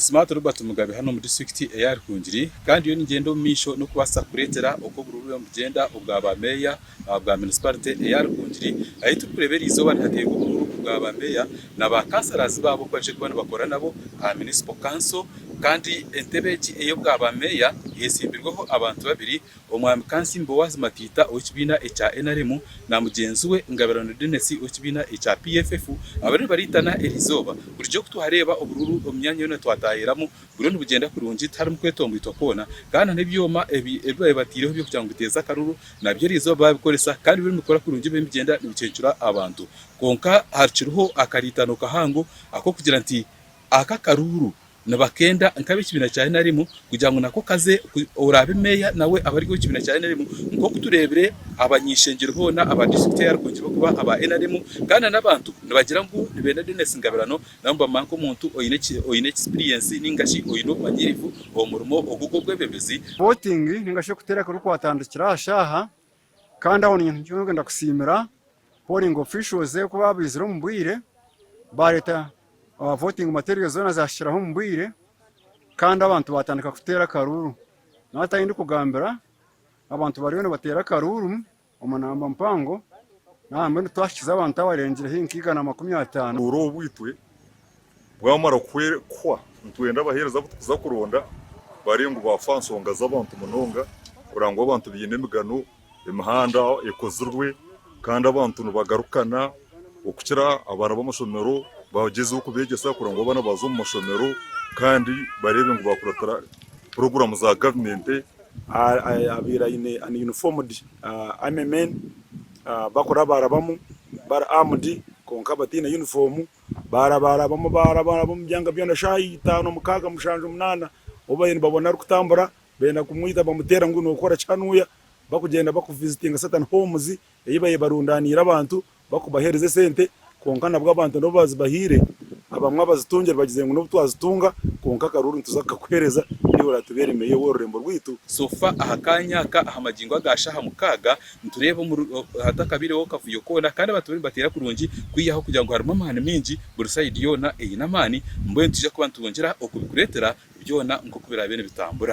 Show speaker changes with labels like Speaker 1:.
Speaker 1: Smart Robert Mugabe hano mu district ya Rukungiri kandi yo ngendo misho no kubasa kuretera uko bururu mugenda ubwa meya bwa municipality ya Rukungiri ahita kurebera izoba ryagiye bururu bwa meya naba councilors babo kwaje kubana bakora nabo municipal council kandi entebeki iyo bwa meya yesimbirwaho abantu babiri umwami Kansimbo Matita ukibina echa NRM na mugenzi we Ngabirano Denesi ukibina echa PFF abari baritana erizoba buryo kutuhareba ubururu umyanya yone twatahiramo buryo bugenda kurungi tarimo kwetomba itokona kandi n'ibyoma ebibaye batireho byo kugira ngo biteza akaruru nabyo rizoba babikoresa kandi biri mukora kurungi bimigenda nibicecura abantu konka harciruho akaritano kahango ako kugira nti aka karuru nabakenda nkabe kibina cyane narimo kugira ngo nako kaze urabe meya nawe abari go kibina cyane narimo nko kuturebere abanyishengero hona aba district ya Rukungiri kuba aba NRM kandi nabantu nabagira ngo nibenda Dennis Ngabirano namba manko muntu oyine experience ningashi oyino manyirivu omurumo ogugobwe bebezi
Speaker 2: voting ningashe kutera ko kwatandukira ashaha kandi aho nyintu ngenda kusimira polling officials ko babizira mu bwire ba leta voting material zona zashiraho mbwire kandi abantu batandika kutera karuru natayindi kugambira abantu bariyo batera karuru umunamba mpango namwe twashize abantu abarengire hinkiga na 50
Speaker 3: uro bwitwe bwamara kwa ntwenda bahereza butuza kuronda bari ngo bafansonga z'abantu munonga urangwa abantu biyine migano imihanda ekozurwe kandi abantu bagarukana ukukira abana b'amashomero bageze uko begesa kurango bana bazo mu mashomero kandi barebe ngo bakuratara program za government
Speaker 4: abira ine an uniformed MMN bakora barabamu bara armed konka batina uniform barabamu mu byanga byona shayi 5 mukaga mushanje 8 obayeni babona rukutambura benda kumwita bamutera ngo nokora cyanuya bakugenda bakuvisitinga Satan homes yibaye barundanira abantu bakubahereze sente konka nabwo abantu no bazibahire abamwe bazitungera bagize ngo no twazitunga konka karuru ntuzakakwereza niwe ratuberemeye worembo rwitu
Speaker 1: sofa ahakanyaka ahamagingo agashaha mukaga nturebe mu hatakabire wo kavuyo kona kandi abantu batera kurungi kwiyaho kugira ngo harimo amahane mingi buri side yona eyinamani mbo ntuje kuba ntubongera okubikuretera byona ngo kubira bene bitambura